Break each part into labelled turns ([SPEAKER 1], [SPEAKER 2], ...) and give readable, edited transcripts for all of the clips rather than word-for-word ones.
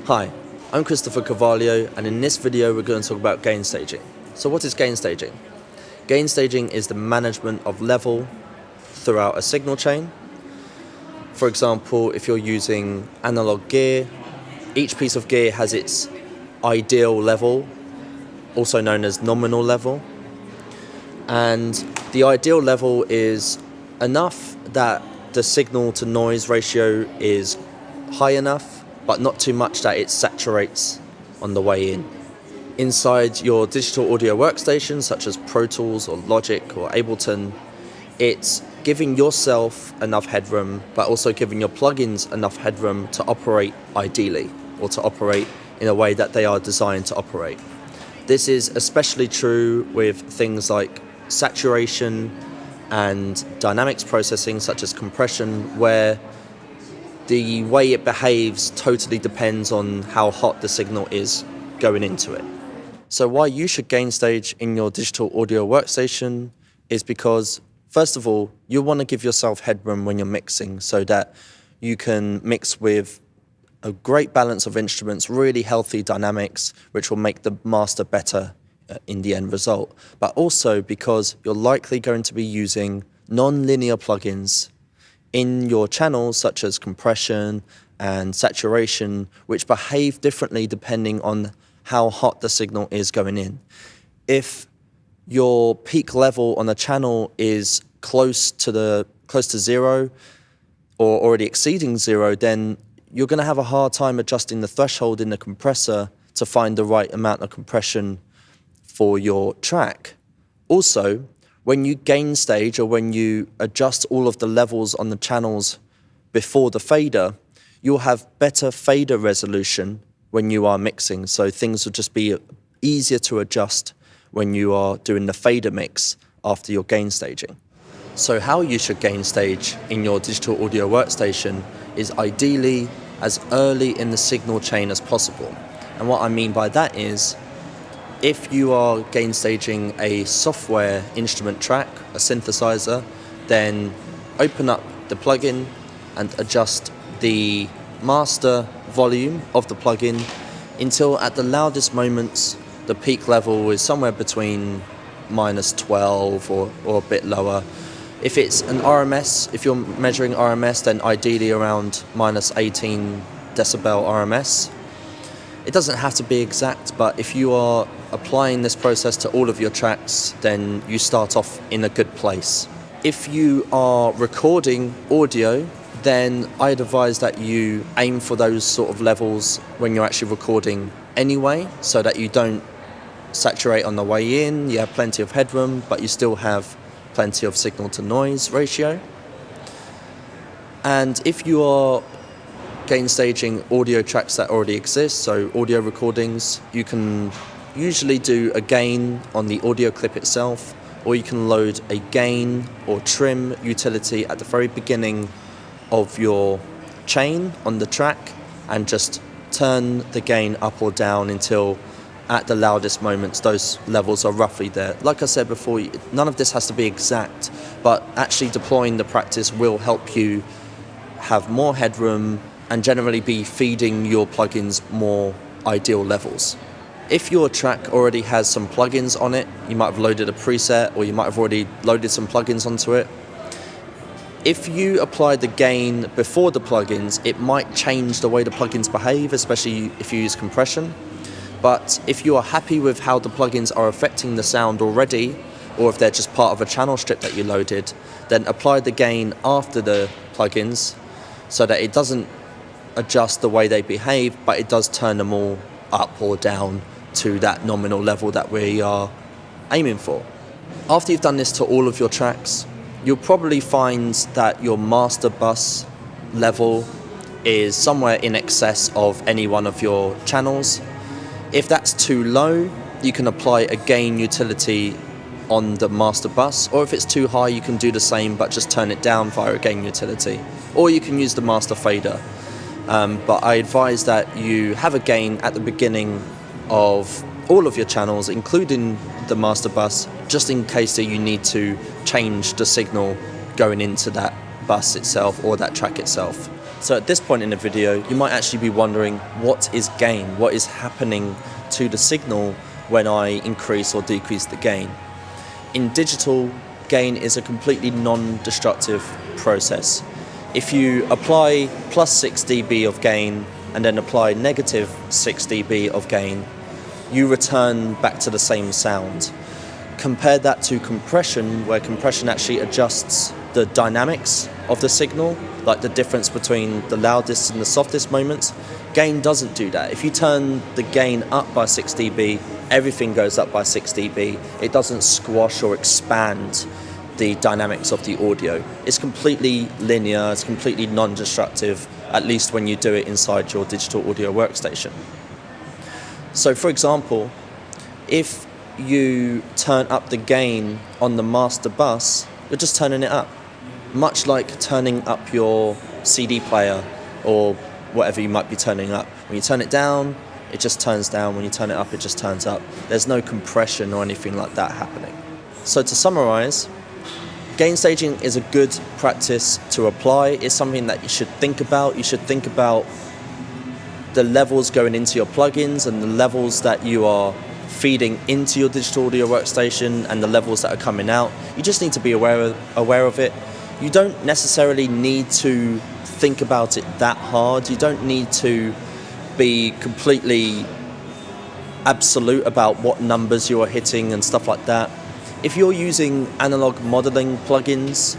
[SPEAKER 1] Hi, I'm Christopher Carvalho, and in this video we're going to talk about gain staging. So what is gain staging? Gain staging is the management of level throughout a signal chain. For example, if you're using analog gear, each piece of gear has its ideal level, also known as nominal level. And the ideal level is enough that the signal to noise ratio is high enough, but not too much that it saturates on the way in. Inside your digital audio workstation, such as Pro Tools or Logic or Ableton, it's giving yourself enough headroom, but also giving your plugins enough headroom to operate ideally, or to operate in a way that they are designed to operate. This is especially true with things like saturation and dynamics processing, such as compression, where the way it behaves totally depends on how hot the signal is going into it. So why you should gain stage in your digital audio workstation is because, first of all, you want to give yourself headroom when you're mixing so that you can mix with a great balance of instruments, really healthy dynamics, which will make the master better in the end result. But also because you're likely going to be using non-linear plugins in your channels, such as compression and saturation, which behave differently depending on how hot the signal is going in. If your peak level on a channel is close to zero or already exceeding zero, then you're going to have a hard time adjusting the threshold in the compressor to find the right amount of compression for your track. Also, when you gain stage, or when you adjust all of the levels on the channels before the fader, you'll have better fader resolution when you are mixing. So things will just be easier to adjust when you are doing the fader mix after your gain staging. So how you should gain stage in your digital audio workstation is ideally as early in the signal chain as possible. And what I mean by that is, if you are gain staging a software instrument track, a synthesizer, then open up the plugin and adjust the master volume of the plugin until at the loudest moments the peak level is somewhere between -12 or a bit lower. If it's an RMS, if you're measuring RMS, then ideally around -18 decibel RMS. It doesn't have to be exact, but if you are applying this process to all of your tracks, then you start off in a good place. If you are recording audio, then I'd advise that you aim for those sort of levels when you're actually recording anyway, so that you don't saturate on the way in, you have plenty of headroom, but you still have plenty of signal to noise ratio. And if you are gain staging audio tracks that already exist, so audio recordings, you can usually do a gain on the audio clip itself, or you can load a gain or trim utility at the very beginning of your chain on the track and just turn the gain up or down until at the loudest moments those levels are roughly there. Like I said before, none of this has to be exact, but actually deploying the practice will help you have more headroom and generally be feeding your plugins more ideal levels. If your track already has some plugins on it, you might have loaded a preset, or you might have already loaded some plugins onto it. If you apply the gain before the plugins, it might change the way the plugins behave, especially if you use compression. But if you are happy with how the plugins are affecting the sound already, or if they're just part of a channel strip that you loaded, then apply the gain after the plugins so that it doesn't adjust the way they behave, but it does turn them all up or down to that nominal level that we are aiming for. After you've done this to all of your tracks, you'll probably find that your master bus level is somewhere in excess of any one of your channels. If that's too low, you can apply a gain utility on the master bus, or if it's too high, you can do the same but just turn it down via a gain utility, or you can use the master fader. But I advise that you have a gain at the beginning of all of your channels, including the master bus, just in case that you need to change the signal going into that bus itself or that track itself. So at this point in the video, you might actually be wondering, what is gain? What is happening to the signal when I increase or decrease the gain? In digital, gain is a completely non-destructive process. If you apply plus 6 dB of gain and then apply negative 6 dB of gain, you return back to the same sound. Compare that to compression, where compression actually adjusts the dynamics of the signal, like the difference between the loudest and the softest moments. Gain doesn't do that. If you turn the gain up by 6 dB, everything goes up by 6 dB. It doesn't squash or expand the dynamics of the audio. It's completely linear, it's completely non-destructive, at least when you do it inside your digital audio workstation. So for example, if you turn up the gain on the master bus, you're just turning it up. Much like turning up your CD player or whatever you might be turning up. When you turn it down, it just turns down. When you turn it up, it just turns up. There's no compression or anything like that happening. So to summarize, gain staging is a good practice to apply. It's something that you should think about. You should think about the levels going into your plugins and the levels that you are feeding into your digital audio workstation and the levels that are coming out. You just need to be aware of it. You don't necessarily need to think about it that hard. You don't need to be completely absolute about what numbers you are hitting and stuff like that. If you're using analog modeling plugins,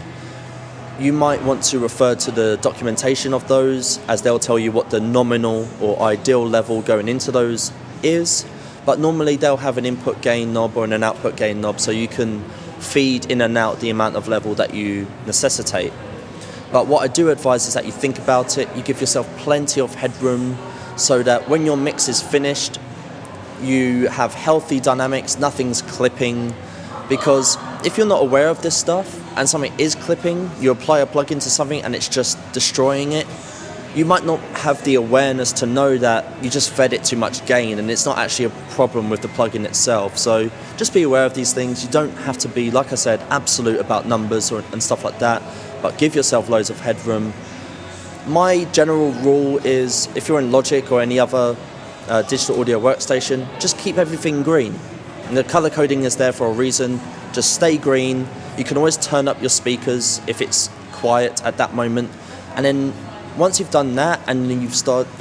[SPEAKER 1] you might want to refer to the documentation of those, as they'll tell you what the nominal or ideal level going into those is. But normally they'll have an input gain knob or an output gain knob, so you can feed in and out the amount of level that you necessitate. But what I do advise is that you think about it, you give yourself plenty of headroom so that when your mix is finished, you have healthy dynamics, nothing's clipping. Because if you're not aware of this stuff and something is clipping, you apply a plugin to something and it's just destroying it, you might not have the awareness to know that you just fed it too much gain and it's not actually a problem with the plugin itself. So just be aware of these things. You don't have to be, like I said, absolute about numbers and stuff like that, but give yourself loads of headroom. My general rule is, if you're in Logic or any other digital audio workstation, just keep everything green. And the color coding is there for a reason. Just stay green. You can always turn up your speakers if it's quiet at that moment. And then once you've done that and you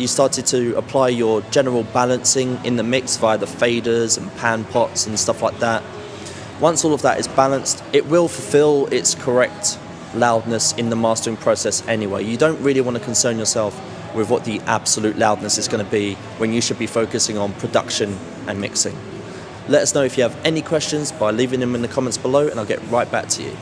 [SPEAKER 1] started to apply your general balancing in the mix via the faders and pan pots and stuff like that, once all of that is balanced, it will fulfill its correct loudness in the mastering process anyway. You don't really want to concern yourself with what the absolute loudness is going to be when you should be focusing on production and mixing. Let us know if you have any questions by leaving them in the comments below and I'll get right back to you.